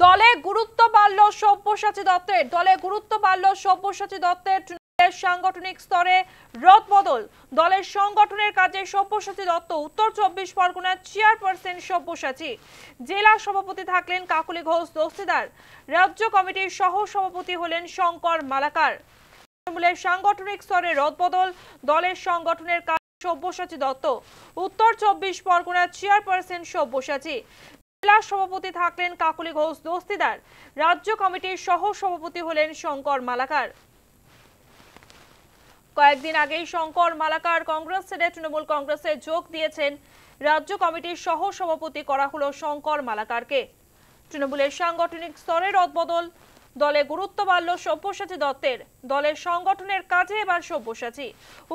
দলে গুরুত্ব বাড়ল সব্যসাচী দত্তের। তৃণমূলের সাংগঠনিক স্তরে রদবদল। দলের সংগঠনের কাজে সব্যসাচী দত্ত। উত্তর 24 পরগনার চেয়ারপারসন সব্যসাচী। জেলা সভাপতি থাকলেন কাকলি ঘোষ দস্তিদার। রাজ্য কমিটির সহ সভাপতি হলেন শঙ্কর মালাকার। তৃণমূলের সাংগঠনিক স্তরে রদবদল। দলের সংগঠনের কাজে সব্যসাচী দত্ত। উত্তর 24 পরগনার চেয়ারপারসন সব্যসাচী। জেলা সভাপতি থাকলেন কাকলি ঘোষ দস্তিদার। রাজ্য কমিটির সহ সভাপতি হলেন শঙ্কর মালাকার। কয়েকদিন আগেই শঙ্কর মালাকার কংগ্রেস ছেড়ে তৃণমূল কংগ্রেসে যোগ দিয়েছেন। রাজ্য কমিটির সহ সভাপতি করা হলো শঙ্কর মালাকারকে। তৃণমূলের সাংগঠনিক স্তরে রদবদল। দলে গুরুত্ব বাড়ল সব্যসাচী দত্তের। দলের সংগঠনের কাজে এবার সব্যসাচী।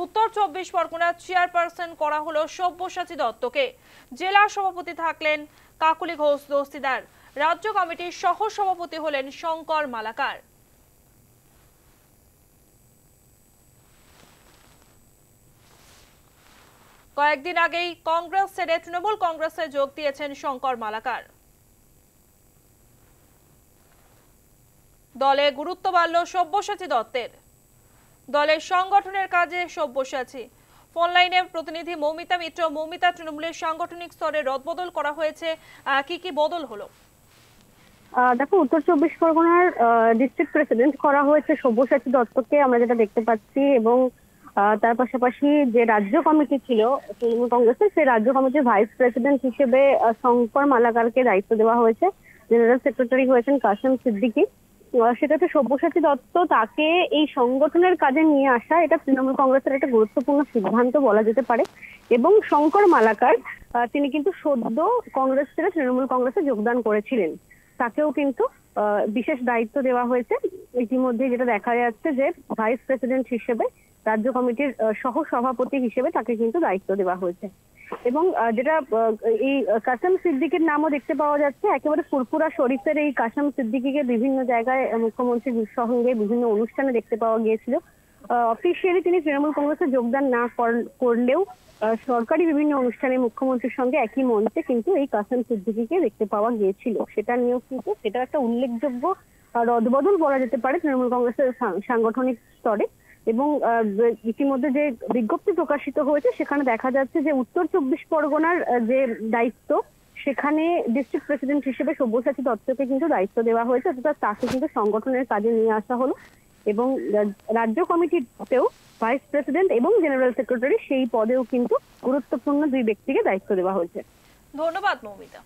উত্তর 24 পরগনার চেয়ারপারসন করা হলো সব্যসাচী দত্তকে। জেলা সভাপতি থাকলেন কাকলি ঘোষ দস্তিদার। রাজ্য কমিটির সহ সভাপতি হলেন শঙ্কর মালাকার। কয়েকদিন আগেই কংগ্রেস ছেড়ে তৃণমূল কংগ্রেসে যোগ দিয়েছেন শঙ্কর মালাকার। দলে গুরুত্ব বাড়ল সব্যসাচী দত্তের। দলের সংগঠনের কাজে সব্যসাচী। ফোন লাইনে প্রতিনিধি মৌমিতা মিত্র। মৌমিতা, তৃণমূলের সাংগঠনিক স্তরে রদবদল করা হয়েছে, কি কি বদল হলো? দেখো, উত্তর 24 পরগনার ডিস্ট্রিক্ট প্রেসিডেন্ট করা হয়েছে সব্যসাচী দত্তকে, আমরা যেটা দেখতে পাচ্ছি। এবং তার পাশাপাশি যে রাজ্য কমিটি ছিল তৃণমূল কংগ্রেসের, সেই রাজ্য কমিটির ভাইস প্রেসিডেন্ট হিসেবে শঙ্কর মালাকারকে দায়িত্ব দেওয়া হয়েছে। জেনারেল সেক্রেটারি হয়েছেন কাসেম সিদ্দিকী। সেটাতে সব্যসাচী দত্ত তাকে এই সংগঠনের কাজে নিয়ে আসা, এটা তৃণমূল কংগ্রেসের একটা গুরুত্বপূর্ণ সিদ্ধান্ত বলা যেতে পারে। এবং শঙ্কর মালাকার তিনি কিন্তু সদ্য কংগ্রেস ছেড়ে তৃণমূল কংগ্রেসে যোগদান করেছিলেন। তাকেও কিন্তু বিশেষ দায়িত্ব দেওয়া হয়েছে। ইতিমধ্যে যেটা দেখা যাচ্ছে যে ভাইস প্রেসিডেন্ট হিসেবে, রাজ্য কমিটির সহ সভাপতি হিসেবে তাকে কিন্তু দায়িত্ব দেওয়া হয়েছে। এবং যেটা এই কাসেম সিদ্দিকীর নামও দেখতে পাওয়া যাচ্ছে। একেবারে ফুরফুরা শরীফের এই কাসেম সিদ্দিকীকে বিভিন্ন জায়গায় মুখ্যমন্ত্রীর সঙ্গে বিভিন্ন অনুষ্ঠানে দেখতে পাওয়া গিয়েছিল। অফিসিয়ালি তিনি তৃণমূল কংগ্রেসে যোগদান না করলেও সরকারি বিভিন্ন অনুষ্ঠানে মুখ্যমন্ত্রীর সঙ্গে একই মঞ্চে কিন্তু এই কাসেম সিদ্দিকীকে দেখতে পাওয়া গিয়েছিল। সেটা নিয়েও কিন্তু সেটা একটা উল্লেখযোগ্য রদবদল বলা যেতে পারে তৃণমূল কংগ্রেসের সাংগঠনিক স্তরে। এবং ইতিমধ্যে যে বিজ্ঞপ্তি প্রকাশিত হয়েছে সেখানে দেখা যাচ্ছে যে উত্তর 24 পরগনার যে দায়িত্ব, সেখানে ডিস্ট্রিক্ট প্রেসিডেন্ট হিসেবে সব্যসাচী দত্তকে কিন্তু দায়িত্ব দেওয়া হয়েছে, অর্থাৎ তাকে কিন্তু সংগঠনের কাজে নিয়ে আসা হলো। এবং রাজ্য কমিটিতেও ভাইস প্রেসিডেন্ট এবং জেনারেল সেক্রেটারি, সেই পদেও কিন্তু গুরুত্বপূর্ণ দুই ব্যক্তিকে দায়িত্ব দেওয়া হয়েছে। ধন্যবাদ মৌমিতা।